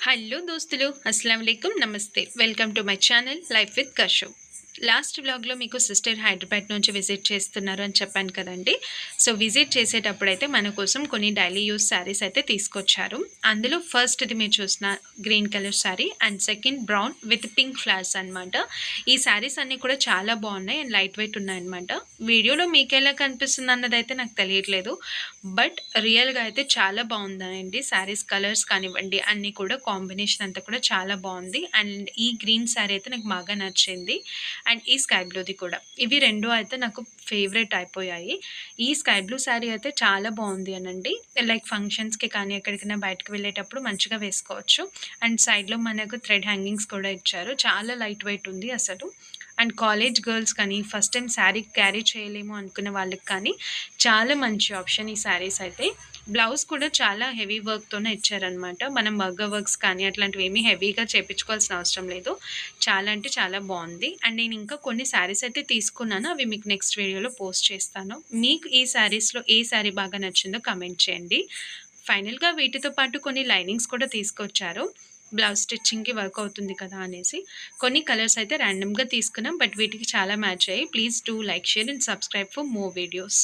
Hello దోస్తులు అస్సలం వాలేకుమ్ నమస్తే welcome to my channel life with Kashu. Last వ్లాగ్లో మీకు సిస్టర్ హైదరాబాద్ నుంచి విజిట్ చేస్తున్నారు అని చెప్పాను కదండి. సో విజిట్ చేసేటప్పుడైతే మన కోసం కొన్ని డైలీ యూస్ శారీస్ అయితే తీసుకొచ్చారు. అందులో ఫస్ట్ది మీరు చూసిన green colour sari and second brown with pink flowers అనమాట. ఈ శారీస్ అన్నీ కూడా చాలా బాగున్నాయి అండ్ లైట్ వెయిట్ ఉన్నాయన్నమాట. వీడియోలో మీకు ఎలా కనిపిస్తుంది అన్నదైతే నాకు తెలియట్లేదు, బట్ రియల్గా అయితే చాలా బాగుందండి. శారీస్ కలర్స్ కానివ్వండి అన్నీ కూడా కాంబినేషన్ అంతా కూడా చాలా బాగుంది. అండ్ ఈ గ్రీన్ శారీ అయితే నాకు బాగా నచ్చింది అండ్ ఈ స్కై బ్లూది కూడా. ఇవి 2 అయితే నాకు ఫేవరెట్ అయిపోయాయి. ఈ స్కై బ్లూ శారీ అయితే చాలా బాగుంది అనండి. లైక్ ఫంక్షన్స్‌కి కానీ ఎక్కడికైనా బయటకి వెళ్ళేటప్పుడు మంచిగా వేసుకోవచ్చు. అండ్ సైడ్‌లో మనకు థ్రెడ్ హ్యాంగింగ్స్ కూడా ఇచ్చారు. చాలా లైట్ వెయిట్ ఉంది అసలు. అండ్ కాలేజ్ గర్ల్స్ కానీ ఫస్ట్ టైం శారీ క్యారీ చేయలేము అనుకున్న వాళ్ళకి కానీ చాలా మంచి ఆప్షన్ ఈ శారీస్ అయితే. బ్లౌజ్ కూడా చాలా హెవీ వర్క్‌తోనే ఇచ్చారనమాట. మనం మగ్గ వర్క్స్ కానీ అట్లాంటివి ఏమీ హెవీగా చేపించుకోవాల్సిన అవసరం లేదు. చాలా అంటే చాలా బాగుంది. అండ్ నేను ఇంకా కొన్ని శారీస్ అయితే తీసుకున్నాను. అవి మీకు నెక్స్ట్ వీడియోలో పోస్ట్ చేస్తాను. మీకు ఈ శారీస్‌లో ఏ శారీ బాగా నచ్చిందో కమెంట్ చేయండి. ఫైనల్‌గా వీటితో పాటు కొన్ని లైనింగ్స్ కూడా తీసుకొచ్చారు. బ్లౌజ్ స్టిచ్చింగ్‌కి వర్క్ అవుతుంది కదా అనేసి. కొన్ని కలర్స్ అయితే ర్యాండమ్‌గా తీసుకున్నాం. బట్ వీటికి చాలా మ్యాచ్ అయ్యాయి. Please do like, share and subscribe for more videos.